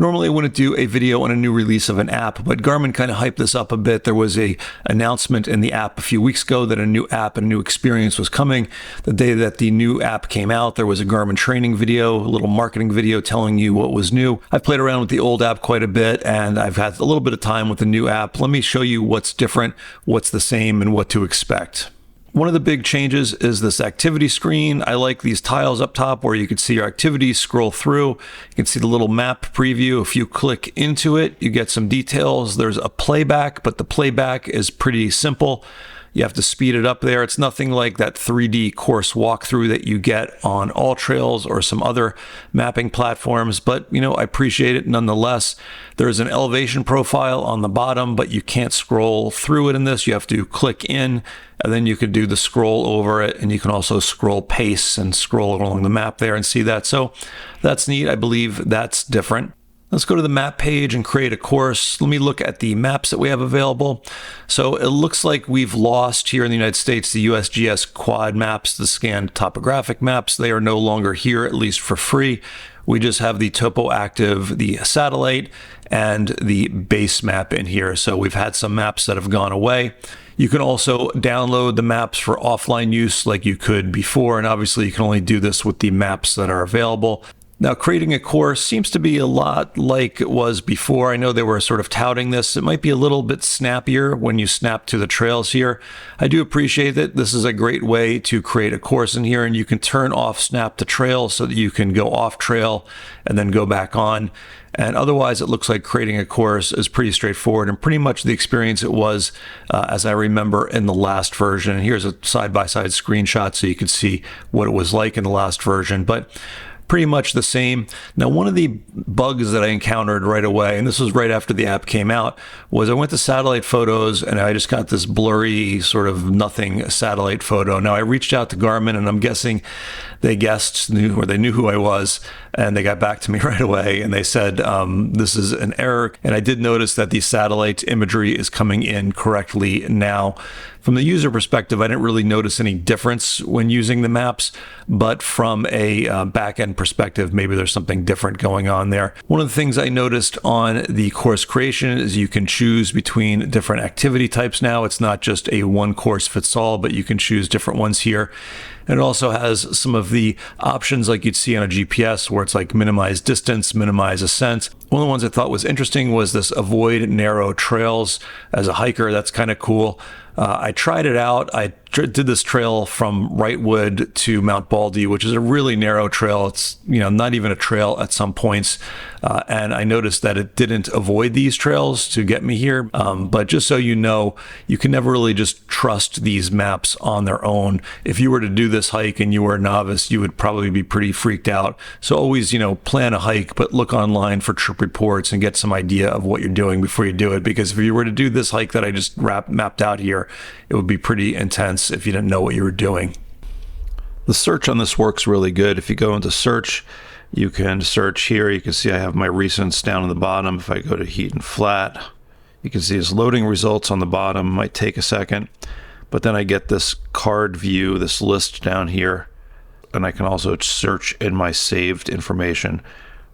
Normally I wouldn't do a video on a new release of an app, but Garmin kind of hyped this up a bit. There was a announcement in the app a few weeks ago that a new app and a new experience was coming. The day that the new app came out, there was a Garmin training video, a little marketing video telling you what was new. I've played around with the old app quite a bit, and I've had a little bit of time with the new app. Let me show you what's different, what's the same, and what to expect. One of the big changes is this activity screen. I like these tiles up top where you can see your activities, scroll through. You can see the little map preview. If you click into it, you get some details. There's a playback, but the playback is pretty simple. You have to speed it up there. It's nothing like that 3D course walkthrough that you get on AllTrails or some other mapping platforms, but I appreciate it nonetheless. There's an elevation profile on the bottom, but you can't scroll through it in this. You have to click in, and then you can do the scroll over it, and you can also scroll pace and scroll along the map there and see that. So that's neat. I believe that's different. Let's go to the map page and create a course. Let me look at the maps that we have available. So it looks like we've lost here in the United States the USGS quad maps, the scanned topographic maps. They are no longer here, at least for free. We just have the TopoActive, the satellite, and the base map in here. So we've had some maps that have gone away. You can also download the maps for offline use like you could before, and obviously you can only do this with the maps that are available. Now, creating a course seems to be a lot like it was before. I know they were sort of touting this. It might be a little bit snappier when you snap to the trails here. I do appreciate that this is a great way to create a course in here, and you can turn off snap to trail so that you can go off trail and then go back on. And otherwise, it looks like creating a course is pretty straightforward and pretty much the experience it was as I remember in the last version. And here's a side-by-side screenshot so you can see what it was like in the last version. But pretty much the same. Now, one of the bugs that I encountered right away, and this was right after the app came out, was I went to satellite photos and I just got this blurry sort of nothing satellite photo. Now, I reached out to Garmin, and I'm guessing they knew who I was, and they got back to me right away, and they said, this is an error. And I did notice that the satellite imagery is coming in correctly now. From the user perspective, I didn't really notice any difference when using the maps, but from a back-end perspective, maybe there's something different going on there. One of the things I noticed on the course creation is you can choose between different activity types now. It's not just a one course fits all, but you can choose different ones here. And it also has some of the options like you'd see on a GPS where it's like minimize distance, minimize ascent. One of the ones I thought was interesting was this avoid narrow trails. As a hiker, that's kind of cool. I tried it out. I did this trail from Wrightwood to Mount Baldy, which is a really narrow trail. It's not even a trail at some points. And I noticed that it didn't avoid these trails to get me here. But just so you know, you can never really just trust these maps on their own. If you were to do this hike and you were a novice, you would probably be pretty freaked out. So always, plan a hike, but look online for trip reports and get some idea of what you're doing before you do it. Because if you were to do this hike that I just mapped out here, it would be pretty intense if you didn't know what you were doing. The search on this works really good. If you go into search, you can search here. You can see I have my recents down on the bottom. If I go to heat and flat, you can see it's loading results on the bottom. Might take a second, but then I get this card view, this list down here, and I can also search in my saved information,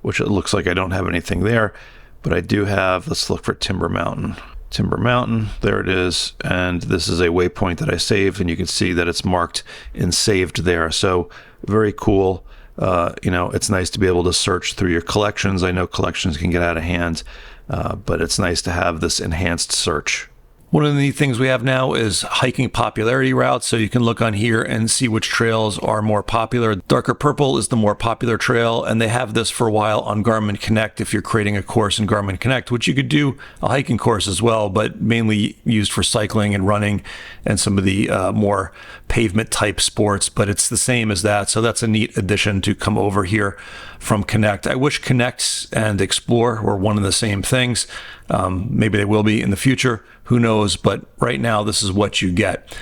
which it looks like I don't have anything there, but I do have, let's look for Timber Mountain. Timber Mountain, there it is, and this is a waypoint that I saved, and you can see that it's marked and saved there. So very cool. It's nice to be able to search through your collections. I know collections can get out of hand, but it's nice to have this enhanced search. One of the neat things we have now is hiking popularity routes, so you can look on here and see which trails are more popular. Darker purple is the more popular trail, and they have this for a while on Garmin Connect if you're creating a course in Garmin Connect, which you could do a hiking course as well, but mainly used for cycling and running and some of the more pavement type sports, but it's the same as that. So that's a neat addition to come over here from Connect. I wish Connect and Explore were one of the same things. Maybe they will be in the future. Who knows? But right now, this is what you get.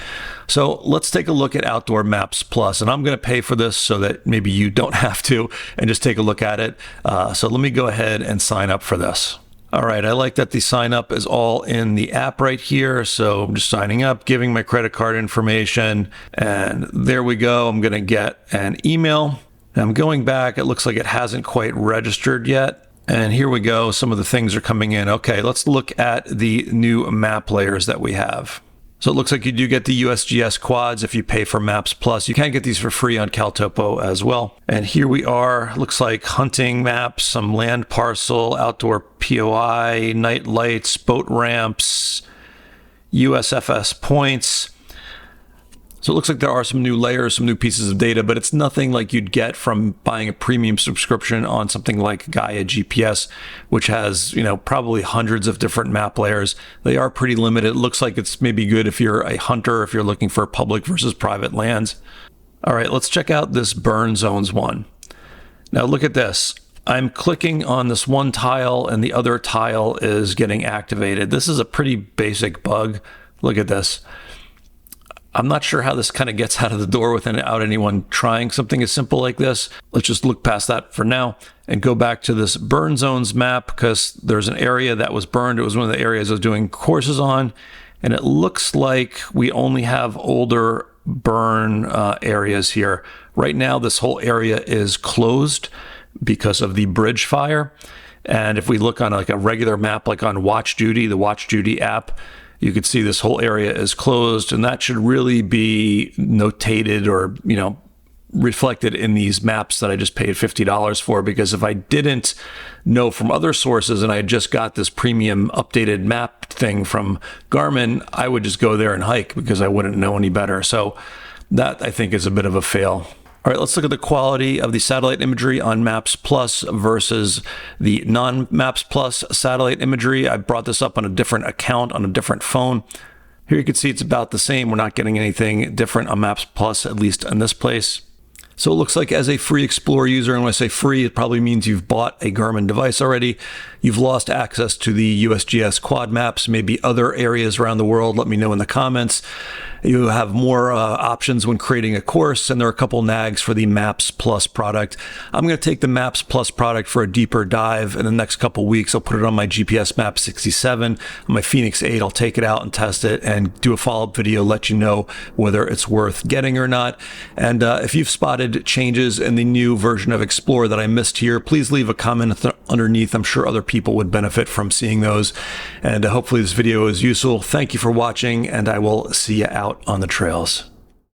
So let's take a look at Outdoor Maps Plus, and I'm going to pay for this so that maybe you don't have to and just take a look at it. So let me go ahead and sign up for this. All right, I like that the sign up is all in the app right here. So I'm just signing up, giving my credit card information, and there we go. I'm going to get an email. Now I'm going back. It looks like it hasn't quite registered yet. And here we go. Some of the things are coming in. Okay, let's look at the new map layers that we have. So it looks like you do get the USGS quads if you pay for Maps Plus. You can get these for free on CalTopo as well. And here we are. Looks like hunting maps, some land parcel, outdoor POI, night lights, boat ramps, USFS points. So it looks like there are some new layers, some new pieces of data, but it's nothing like you'd get from buying a premium subscription on something like Gaia GPS, which has, probably hundreds of different map layers. They are pretty limited. It looks like it's maybe good if you're a hunter, if you're looking for public versus private lands. All right, let's check out this burn zones one. Now look at this. I'm clicking on this one tile and the other tile is getting activated. This is a pretty basic bug. Look at this. I'm not sure how this kind of gets out of the door without anyone trying something as simple like this. Let's just look past that for now and go back to this burn zones map, because there's an area that was burned. It was one of the areas I was doing courses on, and it looks like we only have older burn areas here. Right now, this whole area is closed because of the bridge fire. And if we look on like a regular map, like on Watch Duty, the Watch Duty app, you can see this whole area is closed, and that should really be notated or, reflected in these maps that I just paid $50 for. Because if I didn't know from other sources and I just got this premium updated map thing from Garmin, I would just go there and hike because I wouldn't know any better. So that, I think, is a bit of a fail. All right, let's look at the quality of the satellite imagery on Maps Plus versus the non-Maps Plus satellite imagery. I brought this up on a different account on a different phone. Here you can see it's about the same. We're not getting anything different on Maps Plus, at least in this place. So it looks like as a free Explorer user, and when I say free, it probably means you've bought a Garmin device already. You've lost access to the USGS quad maps, maybe other areas around the world. Let me know in the comments. You have more options when creating a course, and there are a couple nags for the Maps Plus product. I'm going to take the Maps Plus product for a deeper dive in the next couple weeks. I'll put it on my GPS Map 67, on my Phoenix 8. I'll take it out and test it and do a follow-up video, let you know whether it's worth getting or not. And if you've spotted changes in the new version of Explorer that I missed here, please leave a comment underneath. I'm sure other people would benefit from seeing those. And hopefully this video is useful. Thank you for watching, and I will see you out on the trails.